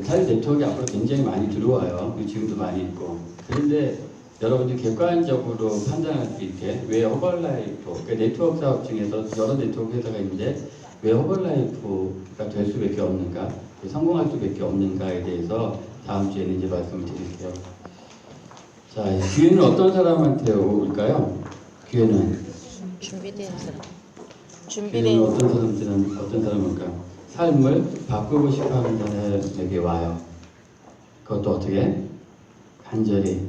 사회 네트워크가 앞으로 굉장히 많이 들어와요. 지금도 많이 있고. 그런데 여러분들이 객관적으로 판단할 수 있게 왜 허벌라이프, 그러니까 네트워크 사업 중에서 여러 네트워크 회사가 있는데 왜 허벌라이프가 될 수밖에 없는가, 성공할 수밖에 없는가에 대해서 다음 주에는 이제 말씀을 드릴게요. 자, 기회는 어떤 사람한테 올까요? 기회는 준비된 사람. 기회는 어떤 사람일까? 삶을 바꾸고 싶어하는 사람에게 와요. 그것도 어떻게? 간절히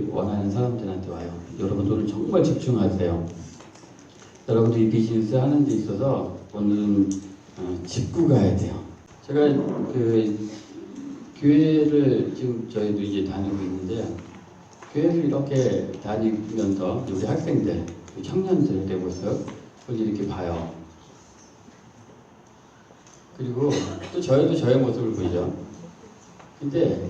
원하는 사람들한테 와요. 여러분 오늘 정말 집중하세요. 여러분들이 비즈니스 하는 데 있어서 오늘은 짚고 가야 돼요. 제가 교회를 지금 저희도 이제 다니고 있는데, 교회를 이렇게 다니면서 우리 학생들, 청년들 되고 있어요. 그걸 이렇게 봐요. 그리고 또 저희도 저의 모습을 보죠. 근데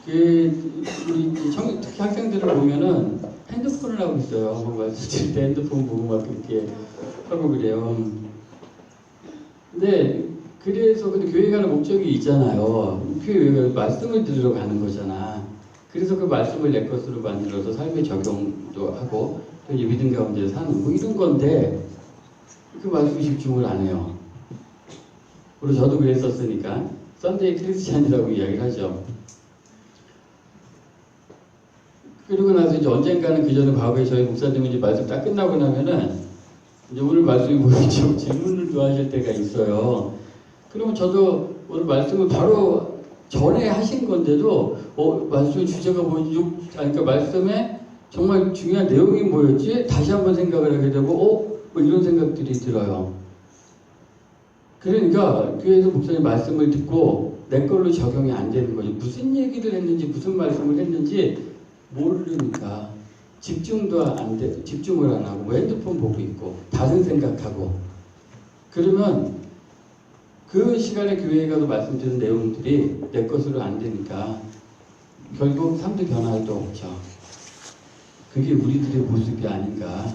우리 특히 학생들을 보면은 핸드폰을 하고 있어요. 뭐 말씀 때 핸드폰 보고 막 그렇게 하고 그래요. 근데 교회 가는 목적이 있잖아요. 교회 말씀을 들으러 가는 거잖아. 그래서 그 말씀을 내 것으로 만들어서 삶에 적용도 하고 또 이제 믿음 가운데 사는 뭐 이런 건데 그 말씀에 집중을 안 해요. 그리고 저도 그랬었으니까 썬데이 크리스찬이라고 이야기를 하죠. 그리고 나서 이제 언젠가는 그 전에 과거에 저희 목사님이 이제 말씀 딱 끝나고 나면은 이제 오늘 말씀이 뭐였죠? 질문을 또 하실 때가 있어요. 그러면 저도 오늘 말씀을 바로 전에 하신 건데도 말씀 주제가 뭐지? 그러니까 말씀에 정말 중요한 내용이 뭐였지? 다시 한번 생각을 하게 되고 뭐 이런 생각들이 들어요. 그러니까 교회에서 목사님 말씀을 듣고 내 걸로 적용이 안 되는 거지. 무슨 얘기를 했는지 무슨 말씀을 했는지 모르니까 집중도 집중을 안 하고 뭐 핸드폰 보고 있고 다른 생각하고 그러면 그 시간에 교회에 가서 말씀드린 내용들이 내 것으로 안 되니까 결국 삶도 변화할 도 없죠. 그게 우리들의 모습이 아닌가.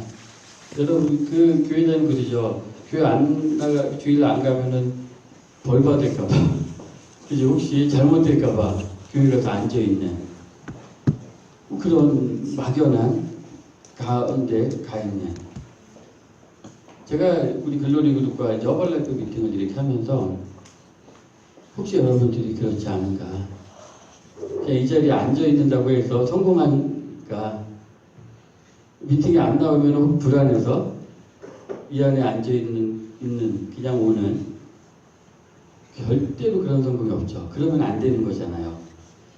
여러분 그 교회장님 그러죠. 교회 주일 안 가면은 벌 받을까봐. 그죠? 혹시 잘못될까봐 교회 가서 앉아있는 그런 막연한 가운데 가 있는. 제가 우리 글로리 그룹과 이제 허벌라이프 미팅을 이렇게 하면서 혹시 여러분들이 그렇지 않은가? 그냥 이 자리에 앉아 있는다고 해서 성공한가? 미팅에 안 나오면 불안해서 이 안에 앉아 있는 그냥 오는 절대로 그런 성공이 없죠. 그러면 안 되는 거잖아요.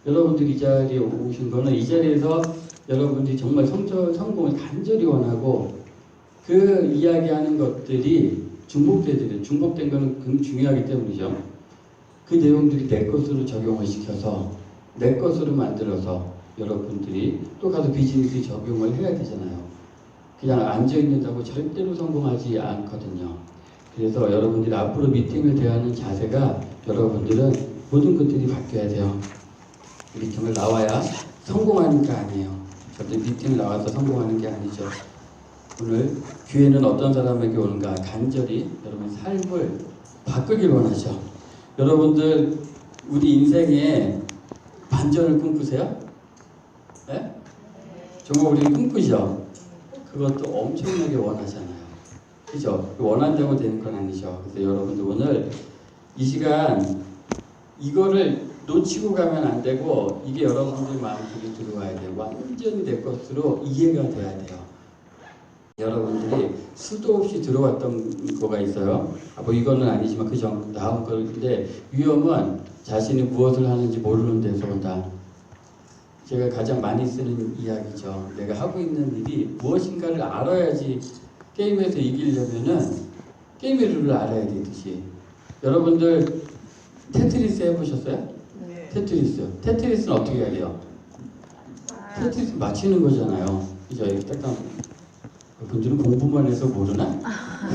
여러분들이 이 자리에 오신 거는 이 자리에서 여러분들이 정말 성공을 간절히 원하고 그 이야기하는 것들이 중복된 거는 중요하기 때문이죠. 그 내용들이 내 것으로 적용을 시켜서 내 것으로 만들어서 여러분들이 또 가서 비즈니스 적용을 해야 되잖아요. 그냥 앉아있는다고 절대로 성공하지 않거든요. 그래서 여러분들이 앞으로 미팅을 대하는 자세가 여러분들은 모든 것들이 바뀌어야 돼요. 미팅을 나와야 성공하는 게 아니에요. 절대 미팅을 나와서 성공하는 게 아니죠. 오늘 기회는 어떤 사람에게 오는가? 간절히 여러분 삶을 바꾸길 원하죠. 여러분들 우리 인생에 반전을 꿈꾸세요? 네? 정말 우리는 꿈꾸죠. 그것도 엄청나게 원하잖아요. 그죠? 원한다고 되는 건 아니죠. 그래서 여러분들 오늘 이 시간 이거를 놓치고 가면 안 되고 이게 여러분들 마음속에 들어와야 돼요. 완전히 내 것으로 이해가 돼야 돼요. 여러분들이 수도 없이 들어왔던 거가 있어요. 뭐 이거는 아니지만 그 다음 거인데 위험은 자신이 무엇을 하는지 모르는 데서 온다. 제가 가장 많이 쓰는 이야기죠. 내가 하고 있는 일이 무엇인가를 알아야지. 게임에서 이기려면은 게임의 룰을 알아야 되듯이. 여러분들 테트리스 해보셨어요? 네. 테트리스는 어떻게 해야 돼요? 테트리스 맞히는 거잖아요. 그죠? 약간 분들은 공부만 해서 모르나?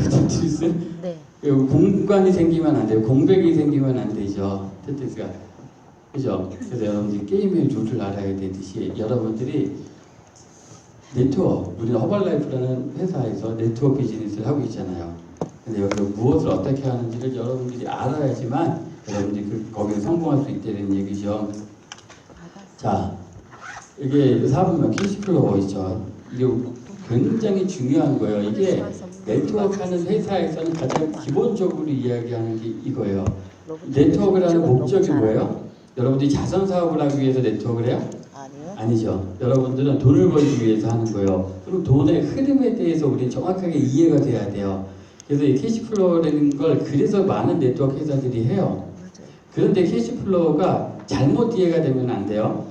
테트리스? 네. 공간이 생기면 안 돼요. 공백이 생기면 안 되죠. 테트리스가. 그죠? 그래서 여러분들이 게임의 룰을 알아야 되듯이 여러분들이 우리는 허벌라이프라는 회사에서 네트워크 비즈니스를 하고 있잖아요. 근데 여기서 무엇을 어떻게 하는지를 여러분들이 알아야지만 여러분들이 거기서 성공할 수 있다는 얘기죠. 자, 이게 4분면 캐시플로우 있죠. 이게 굉장히 중요한 거예요. 이게 네트워크하는 회사에서는 가장 기본적으로 이야기하는 게 이거예요. 네트워크를 하는 목적이 뭐예요? 여러분들이 자선 사업을 하기 위해서 네트워크를 해요? 아니요. 아니죠. 여러분들은 돈을 벌기 위해서 하는 거예요. 그리고 돈의 흐름에 대해서 우리 정확하게 이해가 돼야 돼요. 그래서 이 캐시플로우라는 걸 그래서 많은 네트워크 회사들이 해요. 그런데 캐시플로우가 잘못 이해가 되면 안 돼요.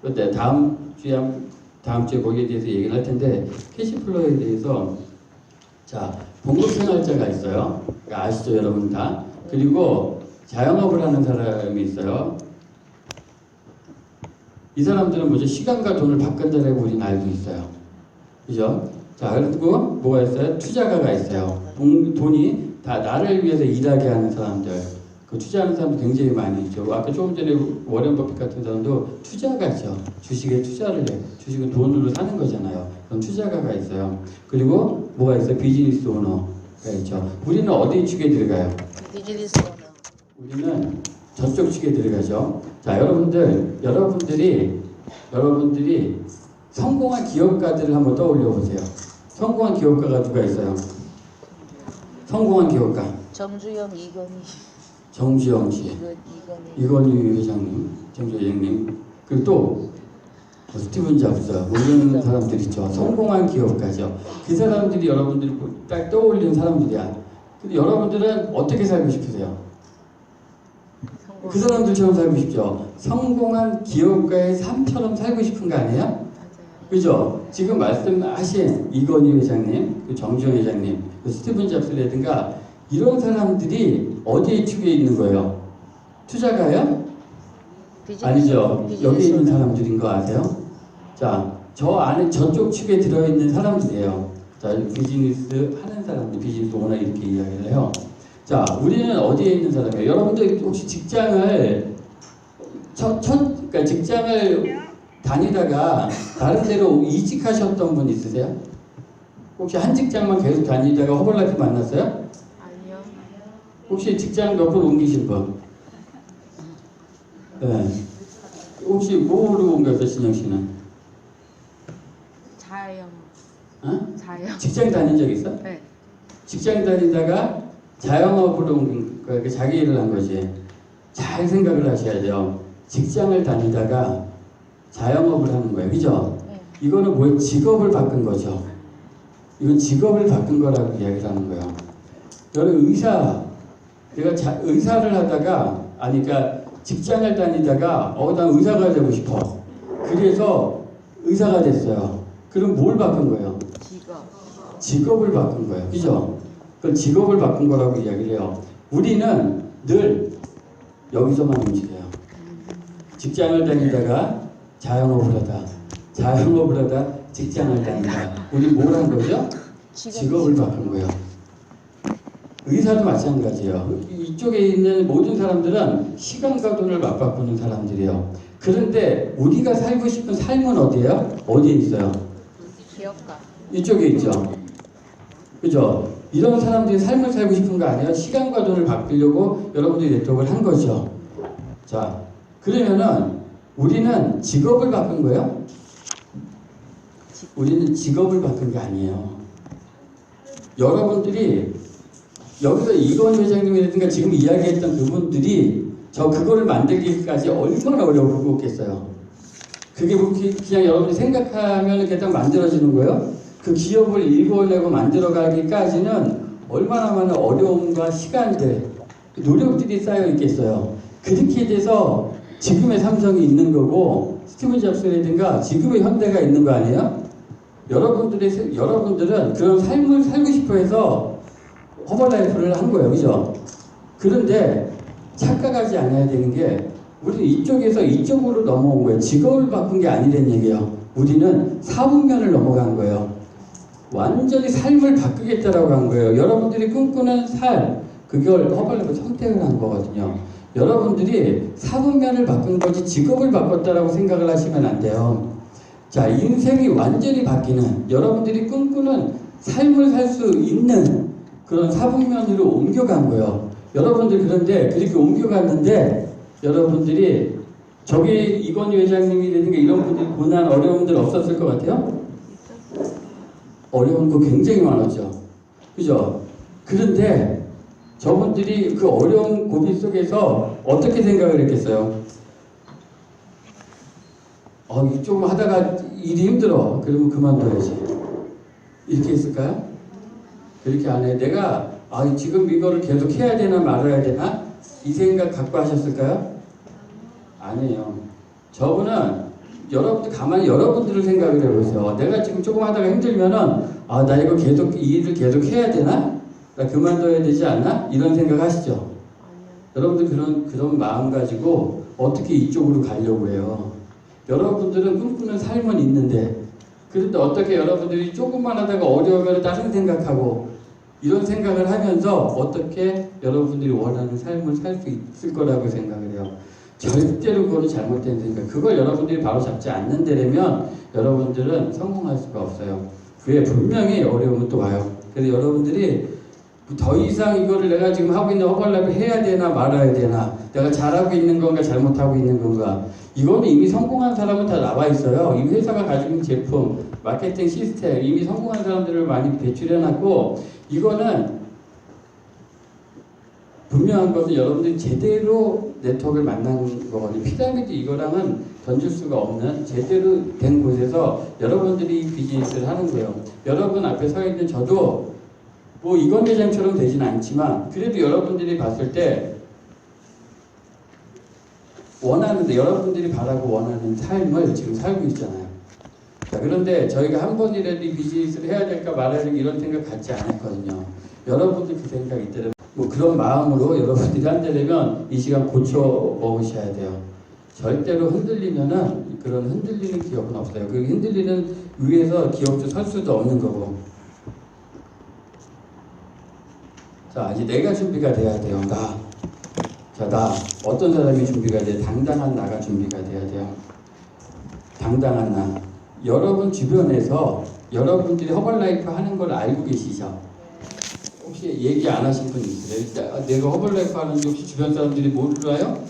그런데 다음 주에 거기에 대해서 얘기를 할 텐데 캐시플로우에 대해서 자 봉급생활자가 있어요. 아시죠 여러분 다. 그리고 자영업을 하는 사람이 있어요. 이 사람들은 먼저 시간과 돈을 바꾼다라고 우리는 알고 있어요. 그죠? 자 그리고 뭐가 있어요? 투자가가 있어요. 돈이 다 나를 위해서 일하게 하는 사람들. 그 투자하는 사람도 굉장히 많이 있죠. 아까 조금 전에 워렌 버핏 같은 사람도 투자가죠. 주식에 투자를 해. 주식은 돈으로 사는 거잖아요. 그럼 투자가가 있어요. 그리고 뭐가 있어요? 비즈니스 오너가 있죠. 우리는 어디 축에 들어가요? 비즈니스 오너. 우리는 저쪽 축에 들어가죠. 자, 여러분들이 성공한 기업가들을 한번 떠올려 보세요. 성공한 기업가가 누가 있어요? 성공한 기업가. 정주영, 이건희. 정주영 씨, 이건희 회장님, 정주 회장님, 그리고 또 스티븐 잡스, 이런 사람들 있죠. 성공한 기업가죠. 그 사람들이 여러분들이 딱 떠올리는 사람들이야. 근데 여러분들은 어떻게 살고 싶으세요? 그 사람들처럼 살고 싶죠. 성공한 기업가의 삶처럼 살고 싶은 거 아니에요? 맞아요. 그죠? 지금 말씀하신 이건희 회장님, 그 정주영 회장님, 그 스티븐 잡스라든가 이런 사람들이 어디에 축에 있는 거예요? 투자가요? 아니죠. 여기 있는 사람들인 거 아세요? 자, 저 안에 저쪽 축에 들어있는 사람들이에요. 자, 비즈니스 하는 사람들, 비즈니스 오너 이렇게 이야기를 해요. 자, 우리는 어디에 있는 사람이에요? 여러분들 혹시 직장을 그러니까 직장을 다니다가 다른 데로 이직하셨던 분 있으세요? 혹시 한 직장만 계속 다니다가 허벌라이프 만났어요? 혹시 직장 몇 번 옮기신 분? 네. 혹시 뭐로 옮겼어요, 진영 씨는? 자영. 어? 자영. 직장 다닌 적 있어? 네. 직장 다니다가 자영업으로 옮긴 거야. 자기 일을 한 거지. 잘 생각을 하셔야 돼요. 직장을 다니다가 자영업을 하는 거예요. 그죠? 네. 이거는 뭐예요? 직업을 바꾼 거죠. 이건 직업을 바꾼 거라고 이야기를 하는 거예요. 저는 내가 의사를 하다가, 그러니까 직장을 다니다가, 난 의사가 되고 싶어. 그래서 의사가 됐어요. 그럼 뭘 바꾼 거예요? 직업을 바꾼 거예요. 그죠? 그 직업을 바꾼 거라고 이야기를 해요. 우리는 늘 여기서만 움직여요. 직장을 다니다가 자영업을 하다 직장을 다니다. 우리 뭘 한 거죠? 직업을 바꾼 거예요. 의사도 마찬가지예요. 이쪽에 있는 모든 사람들은 시간과 돈을 맞바꾸는 사람들이에요. 그런데 우리가 살고 싶은 삶은 어디예요? 어디에 있어요? 기업가. 이쪽에 있죠. 그죠? 이런 사람들이 삶을 살고 싶은 거 아니에요? 시간과 돈을 바꾸려고 여러분들이 네트워크를 한 거죠. 자, 그러면은 우리는 직업을 바꾼 거예요? 우리는 직업을 바꾼 게 아니에요. 여러분들이 여기서 이건희 회장님이라든가 지금 이야기했던 그분들이 그거를 만들기까지 얼마나 어려웠겠어요. 그게 그냥 여러분이 생각하면 이렇게 딱 만들어지는 거예요. 그 기업을 일궈내고 만들어가기까지는 얼마나 많은 어려움과 시간들, 노력들이 쌓여 있겠어요. 그렇게 돼서 지금의 삼성이 있는 거고 스티븐 잡스라든가 지금의 현대가 있는 거 아니에요? 여러분들은 그런 삶을 살고 싶어 해서 허벌라이프를 한 거예요. 그죠? 그런데 착각하지 않아야 되는 게 우리는 이쪽에서 이쪽으로 넘어온 거예요. 직업을 바꾼 게 아니란 얘기예요. 우리는 사분면을 넘어간 거예요. 완전히 삶을 바꾸겠다라고 한 거예요. 여러분들이 꿈꾸는 삶, 그걸 허벌라이프 선택을 한 거거든요. 여러분들이 사분면을 바꾼 거지 직업을 바꿨다라고 생각을 하시면 안 돼요. 자, 인생이 완전히 바뀌는, 여러분들이 꿈꾸는 삶을 살 수 있는 그런 사북면으로 옮겨간 거예요. 여러분들 그런데 그렇게 옮겨갔는데 여러분들이 저기 이건희 회장님이라든가 이런 분들이 고난 어려움들 없었을 것 같아요? 어려운 거 굉장히 많았죠. 그죠? 그런데 저분들이 그 어려운 고비 속에서 어떻게 생각을 했겠어요? 좀 하다가 일이 힘들어. 그러면 그만둬야지. 이렇게 했을까요? 그렇게 안 해. 내가 지금 이거를 계속 해야 되나 말아야 되나? 이 생각 갖고 하셨을까요? 아니에요. 저분은 여러분들 가만히 여러분들을 생각을 해보세요. 내가 지금 조금 하다가 힘들면은 나 이거 계속 이 일을 계속 해야 되나? 나 그만둬야 되지 않나? 이런 생각 하시죠? 여러분들 그런 마음 가지고 어떻게 이쪽으로 가려고 해요? 여러분들은 꿈꾸는 삶은 있는데 그런데 어떻게 여러분들이 조금만 하다가 어려우면 다른 생각하고 이런 생각을 하면서 어떻게 여러분들이 원하는 삶을 살 수 있을 거라고 생각을 해요. 절대로 그거는 잘못된 생각. 그걸 여러분들이 바로 잡지 않는 데라면 여러분들은 성공할 수가 없어요. 그에 분명히 어려움은 또 와요. 그래서 여러분들이 더 이상 이거를 내가 지금 하고 있는 허벌나를 해야 되나 말아야 되나, 내가 잘하고 있는 건가 잘못하고 있는 건가, 이거는 이미 성공한 사람은 다 나와 있어요. 이 회사가 가지고 있는 제품, 마케팅 시스템, 이미 성공한 사람들을 많이 배출해놨고, 이거는 분명한 것은 여러분들이 제대로 네트워크를 만난 거거든요. 피라미드 이거랑은 던질 수가 없는 제대로 된 곳에서 여러분들이 비즈니스를 하는 거예요. 여러분 앞에 서 있는 저도 뭐 이건 회장처럼 되진 않지만 그래도 여러분들이 봤을 때 원하는데 여러분들이 바라고 원하는 삶을 지금 살고 있잖아요. 자, 그런데 저희가 한 번이라도 이 비즈니스를 해야 될까 말아야 될까 이런 생각 갖지 않았거든요. 여러분들 그 생각이 있더라고요. 뭐 그런 마음으로 여러분들이 한다면 이 시간 고쳐 먹으셔야 돼요. 절대로 흔들리면은 그런 흔들리는 기업은 없어요. 그 흔들리는 위에서 기업도 설 수도 없는 거고. 자, 이제 내가 준비가 돼야 돼요. 나 어떤 사람이 준비가 돼요? 당당한 나가 준비가 돼야 돼요. 당당한 나. 여러분 주변에서 여러분들이 허벌라이프 하는 걸 알고 계시죠? 혹시 얘기 안 하신 분 있으세요? 내가 허벌라이프 하는지 혹시 주변 사람들이 몰라요?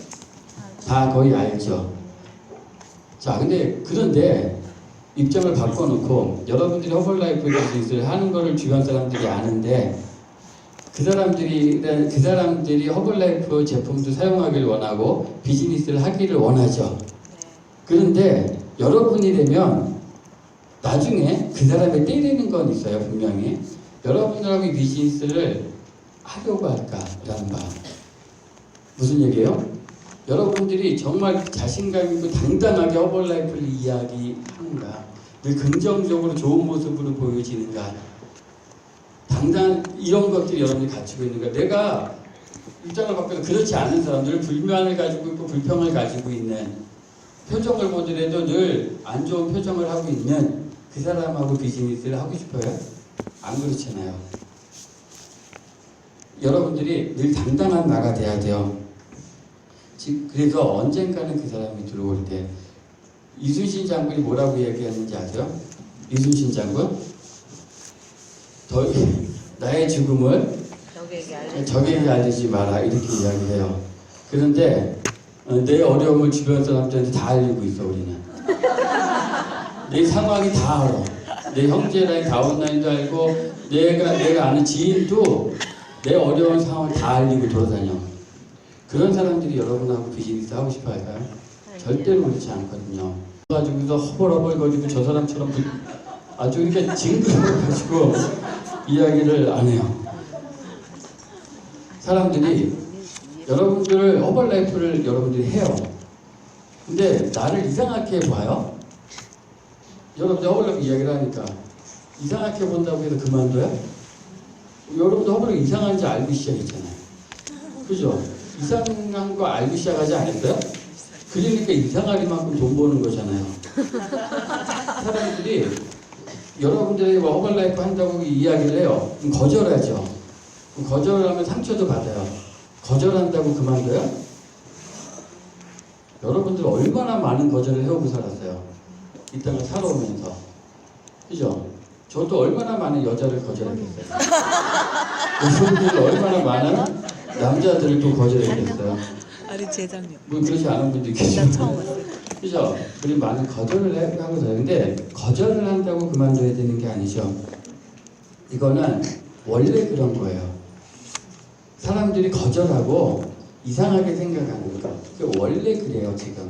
다 거의 알죠. 자, 그런데 입장을 바꿔놓고 여러분들이 허벌라이프 비즈니스를 하는 거를 주변 사람들이 아는데 그 사람들이 허벌라이프 제품도 사용하기를 원하고 비즈니스를 하기를 원하죠. 그런데 여러분이 되면 나중에 그 사람의 때리는 건 있어요. 분명히 여러분들하고 이 비즈니스를 하려고 할까라는 마음. 무슨 얘기예요? 여러분들이 정말 자신감 있고 당당하게 허벌라이프를 이야기하는가, 늘 긍정적으로 좋은 모습으로 보여지는가, 이런 것들이 여러분이 갖추고 있는가. 내가 입장을 바꿔서 그렇지 않은 사람들, 불만을 가지고 있고 불평을 가지고 있는, 표정을 보더라도 늘 안 좋은 표정을 하고 있는 그 사람하고 비즈니스를 하고 싶어요? 안 그렇잖아요. 여러분들이 늘 당당한 나가 돼야 돼요. 그래서 언젠가는 그 사람이 들어올 때 이순신 장군이 뭐라고 얘기했는지 아세요? 이순신 장군? 나의 죽음을 적에게 알리지 마라 이렇게 이야기해요. 그런데 내 어려움을 주변 사람들한테 다 알리고 있어. 우리는 내 상황이 다 알아. 내 형제라인 다운라인도 알고 내가 아는 지인도 내 어려운 상황을 다 알리고 돌아다녀. 그런 사람들이 여러분하고 비즈니스 하고 싶어 할까요? 절대로 그렇지 않거든요. 가지고서 허벌허벌거리고 저 사람처럼 아주 이렇게 징그러워가지고 이야기를 안 해요. 사람들이 여러분들 허벌라이프를 여러분들이 해요. 근데 나를 이상하게 봐요. 여러분들 허벌라이프 이야기를 하니까 이상하게 본다고 해서 그만둬요? 여러분들 허벌라이프 이상한지 알고 시작했잖아요. 그죠? 이상한 거 알고 시작하지 않았어요? 그러니까 이상하리만큼 돈 버는 거잖아요. 사람들이 여러분들이 허벌라이프 한다고 이야기를 해요. 그럼 거절하죠. 그럼 거절하면 상처도 받아요. 거절한다고 그만둬요? 여러분들 얼마나 많은 거절을 해오고 살았어요. 이 땅을 살아오면서. 그죠? 저도 얼마나 많은 여자를 거절했겠어요. 여성분들 얼마나 많은 남자들을 또 거절했겠어요. 아니 재작년. 뭐 그렇지 않은 분들이 나 계시죠. 처음 왔을 때. 그죠? 우리 많은 거절을 하고서요. 근데 거절을 한다고 그만둬야 되는 게 아니죠. 이거는 원래 그런 거예요. 사람들이 거절하고 이상하게 생각하는 거. 원래 그래요, 지금.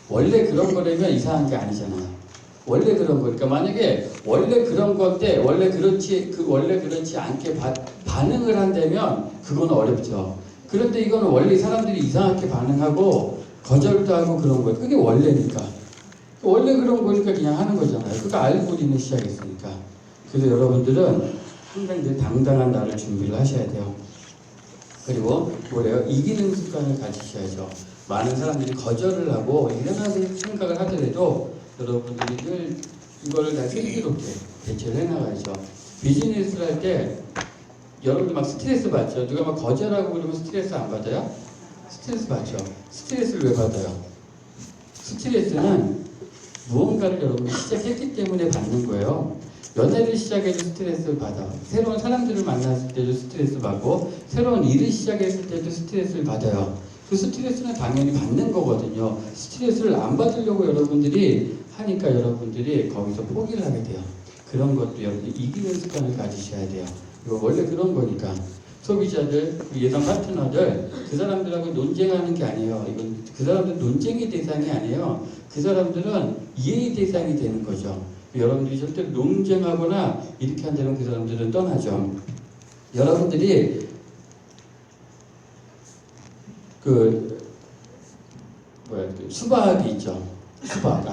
원래 그런 거라면 이상한 게 아니잖아요. 원래 그런 거니까 만약에 원래 그런 건데 원래 그렇지 않게 반응을 한다면 그건 어렵죠. 그런데 이거는 원래 사람들이 이상하게 반응하고 거절도 하고 그런 거예요. 그게 원래니까. 원래 그런 거니까 그냥 하는 거잖아요. 그거 알고 우리는 시작했으니까. 그래서 여러분들은 항상 이제 당당한 날을 준비를 하셔야 돼요. 그리고 뭐래요? 이기는 습관을 가지셔야죠. 많은 사람들이 거절을 하고 이상하게 생각을 하더라도 여러분들이 늘 이거를 다 슬기롭게 대처를 해나가야죠. 비즈니스를 할 때 여러분들 막 스트레스 받죠. 누가 막 거절하고 그러면 스트레스 안 받아요? 스트레스 받죠. 스트레스를 왜 받아요? 스트레스는 무언가를 여러분이 시작했기 때문에 받는 거예요. 연애를 시작해도 스트레스를 받아. 새로운 사람들을 만났을 때도 스트레스 받고 새로운 일을 시작했을 때도 스트레스를 받아요. 그 스트레스는 당연히 받는 거거든요. 스트레스를 안 받으려고 여러분들이 하니까 여러분들이 거기서 포기를 하게 돼요. 그런 것도 여러분들이 이기는 습관을 가지셔야 돼요. 이거 원래 그런 거니까. 소비자들, 예상 파트너들, 그 사람들하고 논쟁하는 게 아니에요. 이건 그 사람들 논쟁의 대상이 아니에요. 그 사람들은 이해의 대상이 되는 거죠. 여러분들이 절대 논쟁하거나 이렇게 한다면 그 사람들은 떠나죠. 여러분들이 수박이 있죠. 수박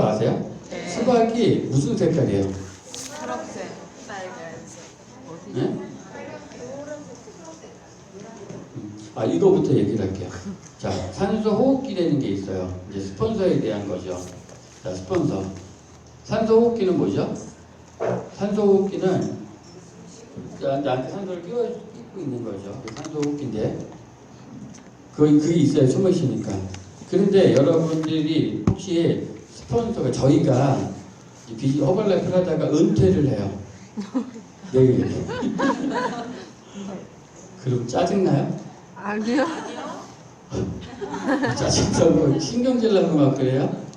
아세요? 네. 수박이 무슨 색깔이에요? 초록색, 빨간색. 네? 이거부터 얘기를 할게요. 자, 산소 호흡기라는 게 있어요. 이제 스폰서에 대한 거죠. 자, 스폰서. 산소 호흡기는 뭐죠? 산소 호흡기는 나한테 산소를 끼고 있는 거죠. 산소 호흡기인데 그게 있어요. 숨을 쉬니까. 그런데 여러분들이 혹시 스폰서가 저희가 허벌라이프를 하다가 은퇴를 해요. 내일. 그럼 짜증나요? 아니요. 짜증나고 신경질 나고 막 그래요?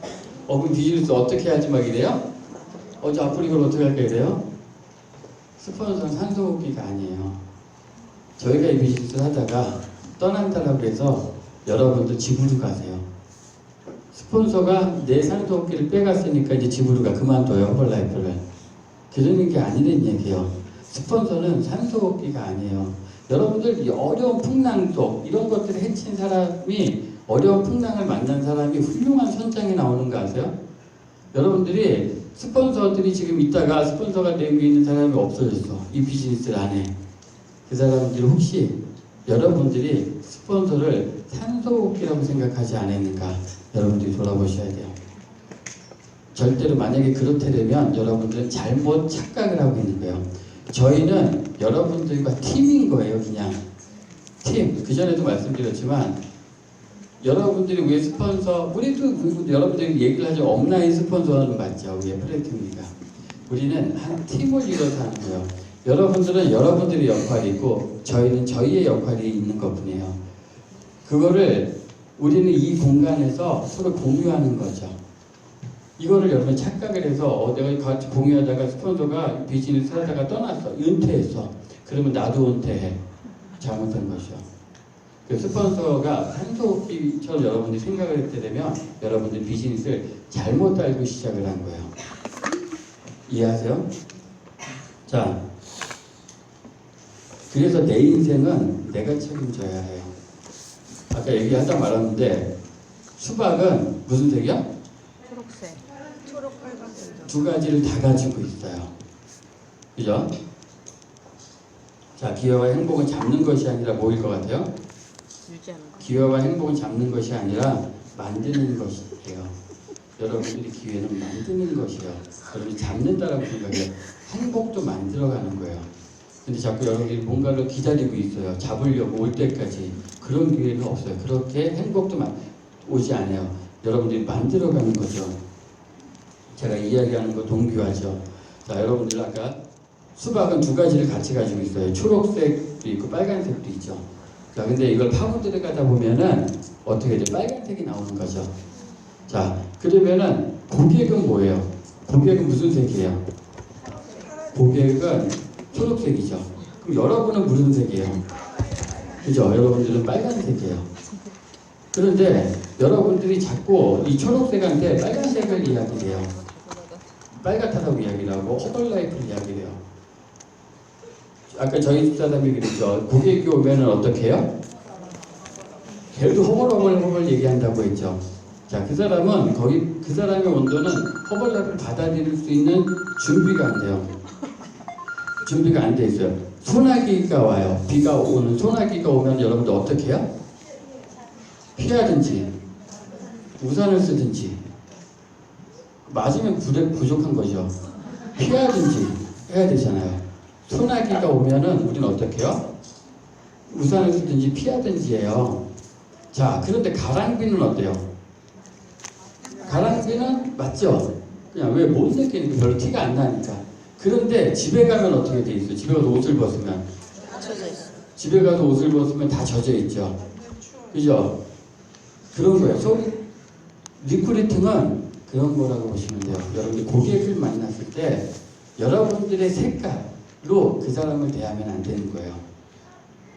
그럼 비즈니스 어떻게 하지 막 이래요? 저 앞으로 이걸 어떻게 할까 이래요? 스폰서는 산소호흡기가 아니에요. 저희가 이 비즈니스를 하다가 떠난다라고 해서 여러분들 집으로 가세요. 스폰서가 내 산소호흡기를 빼갔으니까 이제 집으로 그만둬요. 허벌라이프를. 그러는 게 아니란 얘기예요. 스폰서는 산소호흡기가 아니에요. 여러분들 어려운 풍랑 속 이런 것들을 헤친 사람이 어려운 풍랑을 만난 사람이 훌륭한 선장에 나오는 거 아세요? 여러분들이 스폰서들이 지금 있다가 스폰서가 내 위에 있는 사람이 없어졌어. 이 비즈니스 안에. 그 사람들이 혹시 여러분들이 스폰서를 산소호흡기라고 생각하지 않았는가 여러분들이 돌아보셔야 돼요. 절대로 만약에 그렇다면 여러분들은 잘못 착각을 하고 있는 거예요. 저희는 여러분들과 팀인 거예요. 그냥 팀. 그전에도 말씀드렸지만 여러분들이 왜 스폰서 우리도 여러분들이 얘기를 하죠. 업라인 스폰서는 맞죠. 우리의 플래티움이가. 우리는 한 팀을 이뤄서 하는 거예요. 여러분들은 여러분들의 역할이 있고 저희는 저희의 역할이 있는 것뿐이에요. 그거를 우리는 이 공간에서 서로 공유하는 거죠. 이거를 여러분 착각을 해서 내가 같이 공유하다가 스폰서가 비즈니스 하다가 떠났어. 은퇴했어. 그러면 나도 은퇴해. 잘못한 것이죠. 그 스폰서가 산소호흡기처럼 여러분들이 생각을 했게 되면 여러분들 비즈니스를 잘못 알고 시작을 한 거예요. 이해하세요? 자, 그래서 내 인생은 내가 책임져야 해요. 아까 얘기하다 말았는데 수박은 무슨 색이야? 초록색. 초록 빨간색. 두 가지를 다 가지고 있어요. 그죠? 자, 기회와 행복은 잡는 것이 아니라 뭐일 것 같아요? 유지하는 거. 기회와 행복은 잡는 것이 아니라 만드는 것이에요. 여러분들이 기회는 만드는 것이에요. 여러분이 잡는다라고 생각해요. 행복도 만들어가는 거예요. 근데 자꾸 여러분들이 뭔가를 기다리고 있어요. 잡으려고 올 때까지. 그런 기회는 없어요. 그렇게 행복도 오지 않아요. 여러분들이 만들어가는 거죠. 제가 이야기하는 거 동기화죠. 자, 여러분들 아까 수박은 두 가지를 같이 가지고 있어요. 초록색도 있고 빨간색도 있죠. 자, 근데 이걸 파고 들어가다 보면은 어떻게 돼? 빨간색이 나오는 거죠. 자, 그러면은 고객은 뭐예요? 고객은 무슨 색이에요? 고객은 초록색이죠. 그럼 여러분은 무슨 색이에요? 그죠? 여러분들은 빨간색이에요. 그런데 여러분들이 자꾸 이 초록색한테 빨간색을 이야기해요. 빨갛다고 이야기를 하고 허벌라이프를 이야기를 해요. 아까 저희 집사람이 그랬죠. 고객이 오면은 어떻게 해요? 걔도 허벌 얘기한다고 했죠. 자, 그 사람은 그 사람의 온도는 허벌라이프를 받아들일 수 있는 준비가 안 돼요. 준비가 안 돼 있어요. 소나기가 와요. 비가 오는 소나기가 오면 여러분들 어떻게 해요? 피하든지 우산을 쓰든지 맞으면 부족한 거죠. 피하든지 해야 되잖아요. 소나기가 오면은 우리는 어떻게 해요? 우산을 쓰든지 피하든지 해요. 자, 그런데 가랑비는 어때요? 가랑비는 맞죠? 그냥 왜 못 느끼는 게 별로 티가 안 나니까. 그런데 집에 가면 어떻게 돼 있어요? 집에 가서 옷을 벗으면 젖어 있어. 집에 가서 옷을 벗으면 다 젖어 있죠. 그죠? 그런 거예요. 리크루팅은 그런 거라고 보시면 돼요. 여러분들 고객을 만났을 때 여러분들의 색깔로 그 사람을 대하면 안 되는 거예요.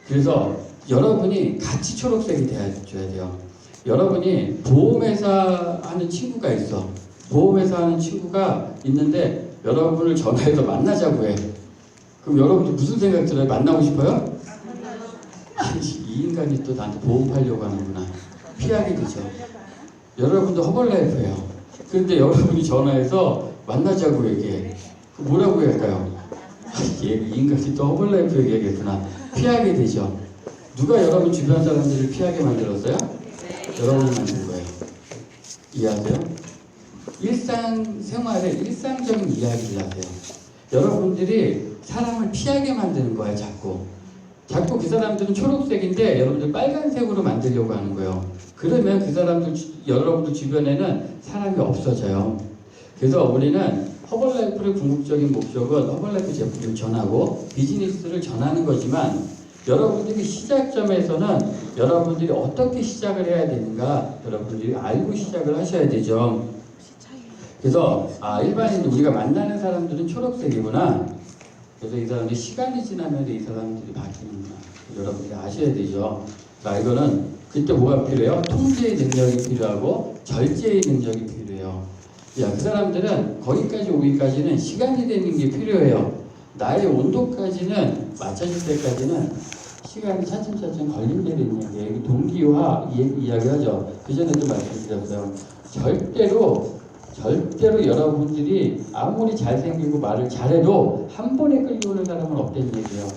그래서 여러분이 같이 초록색이 되어줘야 돼요. 여러분이 보험회사 하는 친구가 있어. 보험회사 하는 친구가 있는데 여러분을 전화해서 만나자고 해. 그럼 여러분들 무슨 생각 들어요? 만나고 싶어요? 이 인간이 또 나한테 보험 팔려고 하는구나. 피하게 되죠. 여러분도 허벌라이프예요. 그런데 여러분이 전화해서 만나자고 얘기해. 뭐라고 할까요? 이 인간이 또 허벌라이프 얘기하겠구나. 피하게 되죠. 누가 여러분 주변 사람들을 피하게 만들었어요? 여러분이 만든 거예요. 이해하세요? 일상생활에 일상적인 이야기를 하세요. 여러분들이 사람을 피하게 만드는 거예요. 자꾸 그 사람들은 초록색인데 여러분들 빨간색으로 만들려고 하는 거예요. 그러면 그 사람들 여러분들 주변에는 사람이 없어져요. 그래서 우리는 허벌라이프의 궁극적인 목적은 허벌라이프 제품을 전하고 비즈니스를 전하는 거지만 여러분들이 시작점에서는 여러분들이 어떻게 시작을 해야 되는가 여러분들이 알고 시작을 하셔야 되죠. 그래서 일반인 우리가 만나는 사람들은 초록색이구나. 그래서 이 사람들이 시간이 지나면 이 사람들이 바뀌는구나. 여러분들이 아셔야 되죠. 자, 이거는 그때 뭐가 필요해요? 통제의 능력이 필요하고 절제의 능력이 필요해요. 야, 그 사람들은 거기까지 오기까지는 시간이 되는 게 필요해요. 나의 온도까지는 맞춰질 때까지는 시간이 차츰차츰 걸린다는 얘기예요. 동기화 이야기하죠. 그 전에도 말씀드렸어요. 절대로 여러분들이 아무리 잘생기고 말을 잘해도 한 번에 끌려오는 사람은 없다는 얘기예요.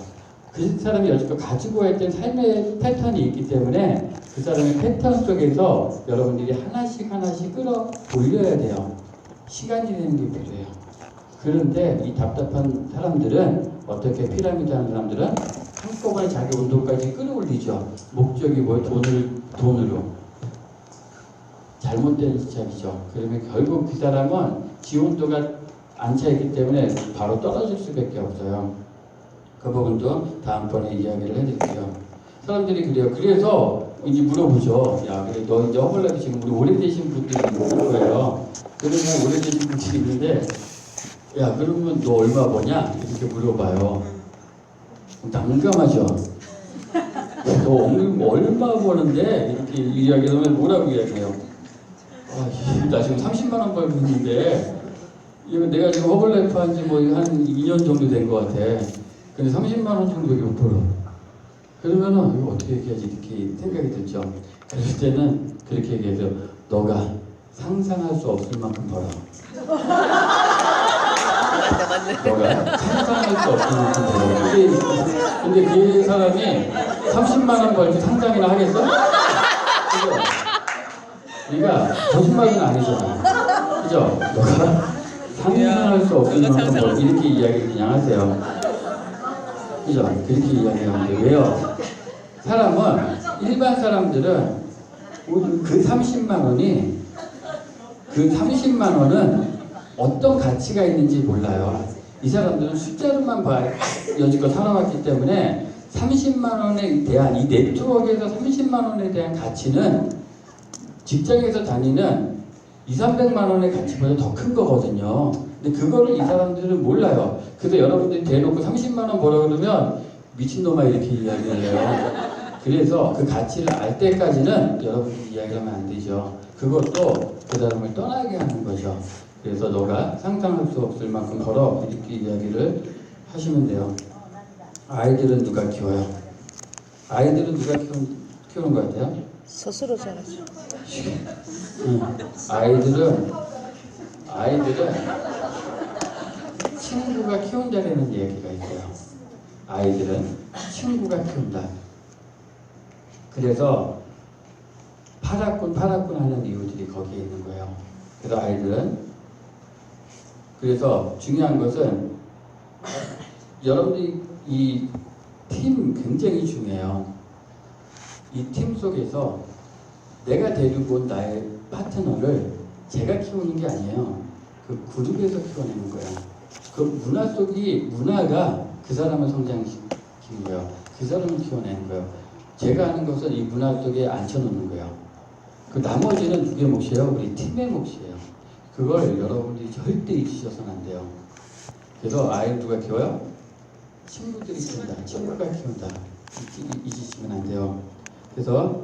그 사람이 여지껏 가지고 있던 삶의 패턴이 있기 때문에 그 사람의 패턴 속에서 여러분들이 하나씩 끌어 올려야 돼요. 시간이 되는 게 필요해요. 그런데 이 답답한 사람들은 어떻게 피라미드 하는 사람들은 한꺼번에 자기 온도까지 끌어올리죠. 목적이 뭐예요? 돈으로. 잘못된 시작이죠. 그러면 결국 그 사람은 지온도가 안 차있기 때문에 바로 떨어질 수밖에 없어요. 그 부분도 다음번에 이야기를 해드릴게요. 사람들이 그래요. 그래서 이제 물어보죠. 야, 그래 너 이제 허벌라이프 지금 우리 오래되신 분들이 있는 거예요. 그러면 오래되신 분들이 있는데 야, 그러면 너 얼마 버냐? 이렇게 물어봐요. 난감하죠. 너 얼마 버는데? 이렇게 이야기하면 뭐라고 이야기해요? 나 지금 30만 원 벌고 있는데 이거 내가 지금 허벌라이프 한지 뭐 한 2년 정도 된 것 같아. 근데 30만 원 정도밖에 못 벌어. 그러면은 이거 어떻게 얘기하지 이렇게 생각이 들죠. 그럴 때는 그렇게 얘기해서 너가 상상할 수 없을 만큼 벌어. 너가 상상할 수 없을 만큼 벌어. 근데 그 사람이 30만 원 벌지 상상이나 하겠어? 그죠? 그러니까 거짓말은 아니잖아. 그죠? 너가 상상할 수 없을 만큼 벌어. 이렇게 이야기를 그냥 하세요. 그죠? 그렇게 이야기하는데 왜요? 사람은 일반 사람들은 그 30만 원은 어떤 가치가 있는지 몰라요. 이 사람들은 숫자로만 여지껏 살아왔기 때문에 30만 원에 대한 이 네트워크에서 30만 원에 대한 가치는 직장에서 다니는 2, 300만 원의 가치보다 더 큰 거거든요. 근데 그거를 이 사람들은 몰라요. 그래서 여러분들이 대놓고 30만 원 벌어 그러면 미친놈아 이렇게 이야기를 해요. 그래서 그 가치를 알 때까지는 여러분들이 이야기하면 안 되죠. 그것도 그 사람을 떠나게 하는 거죠. 그래서 너가 상상할 수 없을 만큼 벌어 이렇게 이야기를 하시면 돼요. 아이들은 누가 키워요? 아이들은 누가 키우는 것 같아요? 스스로 자라죠. 아이들은 친구가 키운다라는 얘기가 있어요. 아이들은 친구가 키운다. 그래서 파라꾼 하는 이유들이 거기에 있는 거예요. 그래서 아이들은 그래서 중요한 것은 여러분들이 이 팀 굉장히 중요해요. 이 팀 속에서 내가 데리고 온 나의 파트너를 제가 키우는 게 아니에요. 그 그룹에서 키워내는 거예요. 그 문화가 그 사람을 성장시키는 거예요. 그 사람을 키워내는 거예요. 제가 하는 것은 이 문화 속에 앉혀놓는 거예요. 그 나머지는 누구의 몫이에요? 우리 팀의 몫이에요. 그걸 여러분들이 절대 잊으셔서는 안 돼요. 그래서 아이를 누가 키워요? 친구들이 키운다. 친구가 키운다. 잊으시면 안 돼요. 그래서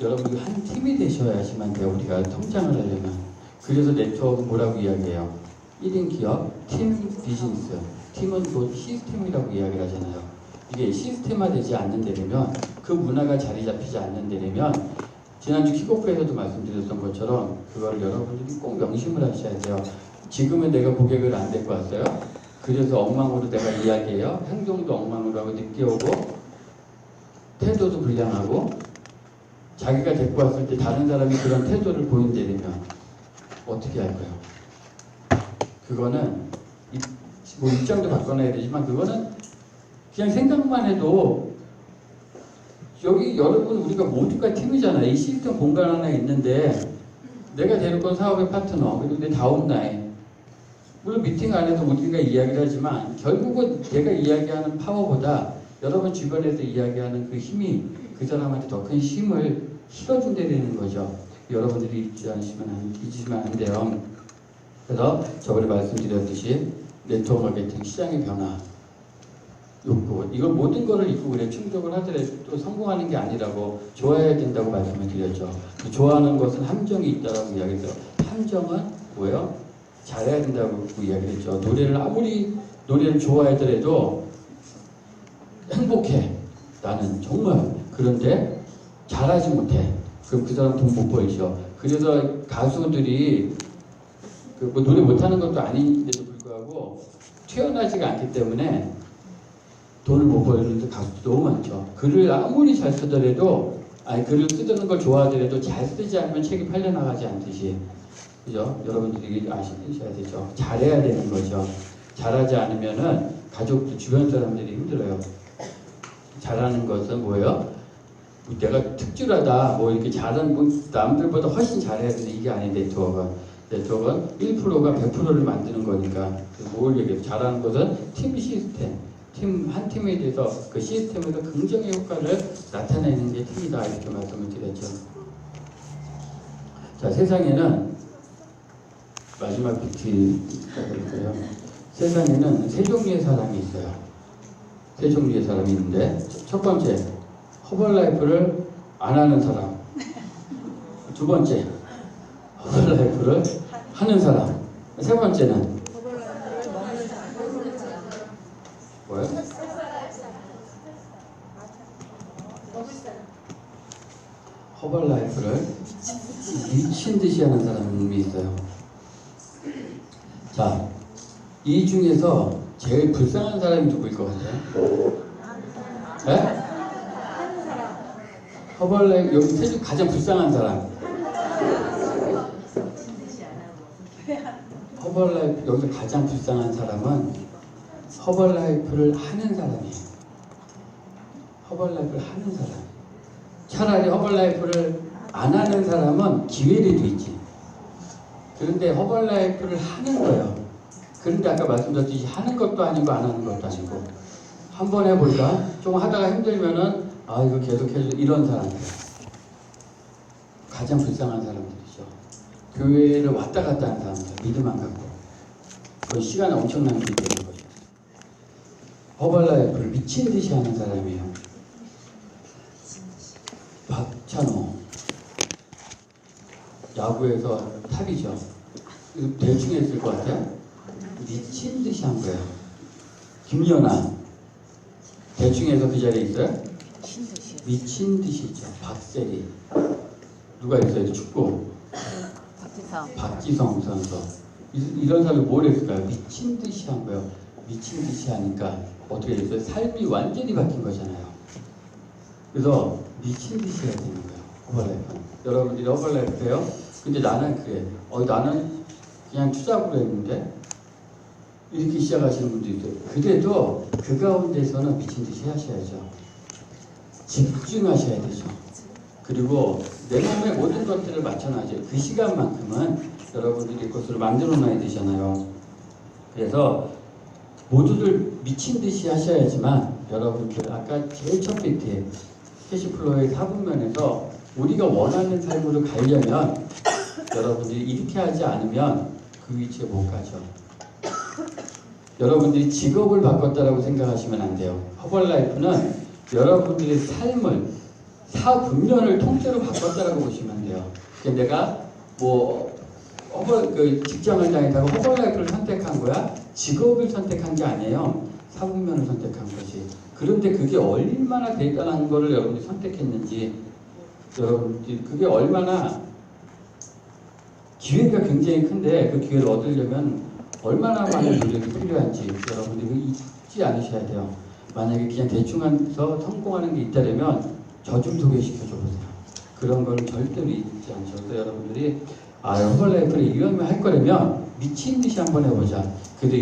여러분들이 한 팀이 되셔야지만 돼요. 우리가 성장을 하려면. 그래서 네트워크 뭐라고 이야기해요? 1인 기업, 팀 비즈니스. 팀은 곧 시스템이라고 이야기를 하잖아요. 이게 시스템화되지 않는 데라면, 그 문화가 자리 잡히지 않는 데라면, 지난주 킥오프에서도 말씀드렸던 것처럼 그거를 여러분들이 꼭 명심을 하셔야 돼요. 지금은 내가 고객을 안 데리고 왔어요. 그래서 엉망으로 내가 이야기해요. 행동도 엉망으로 하고 늦게 오고 태도도 불량하고 자기가 데리고 왔을 때 다른 사람이 그런 태도를 보인다면 어떻게 할 거예요? 그거는 뭐 입장도 바꿔놔야 되지만 그거는 그냥 생각만 해도 여기 여러분 우리가 모두가 팀이잖아. 이 시스템 공간 하나 있는데 내가 데리고 온 사업의 파트너 그리고 내 다운라인 물론 미팅 안에서 우리가 이야기를 하지만 결국은 내가 이야기하는 파워보다 여러분 주변에서 이야기하는 그 힘이 그 사람한테 더 큰 힘을 실어준다는 거죠. 여러분들이 잊으시면 안 돼요. 그래서 저번에 말씀드렸듯이 네트워크 마케팅 시장의 변화 욕구 이걸 모든 거를 잊고 그래 충족을 하더라도 또 성공하는 게 아니라고 좋아해야 된다고 말씀을 드렸죠. 좋아하는 것은 함정이 있다라고 이야기했죠. 함정은 뭐예요? 잘해야 된다고 이야기를 했죠. 노래를 좋아하더라도 행복해. 나는 정말. 그런데 잘하지 못해. 그럼 그 사람 돈 못 벌죠. 그래서 가수들이 뭐 노래 못하는 것도 아닌데도 불구하고 튀어나지가 않기 때문에 돈을 못 벌는 가수도 너무 많죠. 글을 아무리 잘 쓰더라도 글을 쓰는 걸 좋아하더라도 잘 쓰지 않으면 책이 팔려나가지 않듯이 그죠? 여러분들이 아셔야 되죠. 잘해야 되는 거죠. 잘하지 않으면은 가족도 주변 사람들이 힘들어요. 잘하는 것은 뭐예요? 내가 특출하다, 뭐 이렇게 잘하는, 남들보다 훨씬 잘해야 되는 이게 아닌 네트워크는 1%가 100%를 만드는 거니까. 뭘 얘기해요? 잘하는 것은 팀 시스템. 한 팀에 대해서 그 시스템에서 긍정의 효과를 나타내는 게 팀이다. 이렇게 말씀을 드렸죠. 자, 세상에는 마지막 뷰티가 있고요. 세상에는 세 종류의 사람이 있어요. 세 종류의 사람이 있는데 첫 번째, 허벌라이프를 안 하는 사람. 두 번째, 허벌라이프를 하는 사람. 세 번째는 뭐예요? 허벌라이프를 미친 듯이 하는 사람이 있어요. 자, 이 중에서 제일 불쌍한 사람이 누구일 것 같아요? 네? 허벌라이프 여기 세 중 가장 불쌍한 사람. 허벌라이프 여기서 가장 불쌍한 사람은 허벌라이프를 하는 사람이에요. 허벌라이프를 하는 사람. 차라리 허벌라이프를 안 하는 사람은 기회라도 있지. 그런데 허벌라이프를 하는 거예요. 그런데 아까 말씀드렸듯이 하는 것도 아니고 안 하는 것도 아니고 한번 해볼까? 좀 하다가 힘들면은 아 이거 계속 해줘 이런 사람들 가장 불쌍한 사람들이죠. 교회를 왔다 갔다 하는 사람들 믿음 안 갖고 그건 시간을 엄청나게 들이는 거죠. 허벌라이프를 미친 듯이 하는 사람이에요. 박찬호 야구에서 탑이죠. 이거 대충 했을 것 같아요. 미친 듯이 한 거예요. 김연아 대충 해서 그 자리에 있어요? 미친 듯이죠. 박세리 누가 있어요? 축구 박지성 선수 이런 사람이 뭘 했을까요? 미친 듯이 한 거예요. 미친 듯이 하니까 어떻게 됐어요? 삶이 완전히 바뀐 거잖아요. 그래서 미친 듯이 해야 되는 거예요. 허벌라이프. 여러분들이 허벌라이프예요? 근데 나는 그래. 나는 그냥 투잡으로 했는데 이렇게 시작하시는 분도 있어요. 그래도 그 가운데서는 미친 듯이 하셔야죠. 집중하셔야 되죠. 그리고 내 몸의 모든 것들을 맞춰놔야죠. 그 시간만큼은 여러분들이 그것을 만들어 놔야 되잖아요. 그래서 모두들 미친 듯이 하셔야지만 여러분들 아까 제일 첫 밑에 캐시플로우의 4분면에서 우리가 원하는 삶으로 가려면 여러분들이 이렇게 하지 않으면 그 위치에 못 가죠. 여러분들이 직업을 바꿨다라고 생각하시면 안 돼요. 허벌라이프는 여러분들의 삶을 4분면을 통째로 바꿨다라고 보시면 돼요. 그러니까 내가 직장을 다니다가 허벌라이프를 선택한 거야? 직업을 선택한 게 아니에요. 4분면을 선택한 거지. 그런데 그게 얼마나 대단한 거를 여러분들이 선택했는지 여러분들이 그게 얼마나 기회가 굉장히 큰데 그 기회를 얻으려면 얼마나 많은 노력이 필요한지 여러분들이 잊지 않으셔야 돼요. 만약에 그냥 대충 해서 성공하는 게 있다면 저 좀 소개시켜줘 보세요. 그런 걸 절대로 잊지 않죠. 그래서 여러분들이 허벌라이프를 이왕이면 할 거라면 미친 듯이 한번 해보자. 그래도